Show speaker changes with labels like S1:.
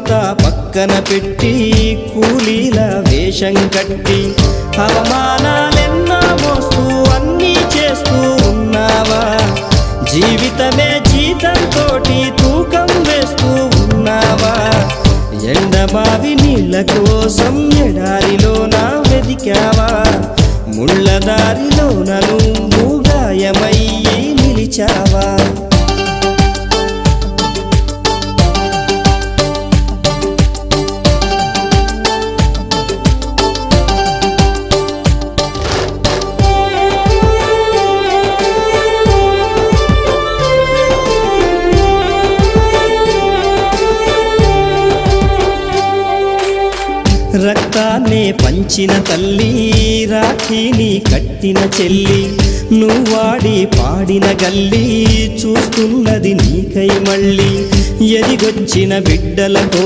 S1: అంతా పక్కన పెట్టి కూలీల వేషం కట్టి అవమానాలెన్నో మోస్తూ అన్నీ చేస్తూ ఉన్నావా? జీవితమే జీతంతోటి తూకం వేస్తూ ఉన్నావా? ఎండమావి నీళ్ళ కోసం ఎడారిలోన వెదికావా? ముళ్ళ దారిలోన నువ్వు గాయమయ్యి నిలిచావా? రక్తాన్నే పంచిన తల్లి, రాఖీని కట్టిన చెల్లి, నువ్వాడి పాడిన గల్లి చూస్తున్నది నీకై మళ్ళీ. ఎదిగొచ్చిన బిడ్డలతో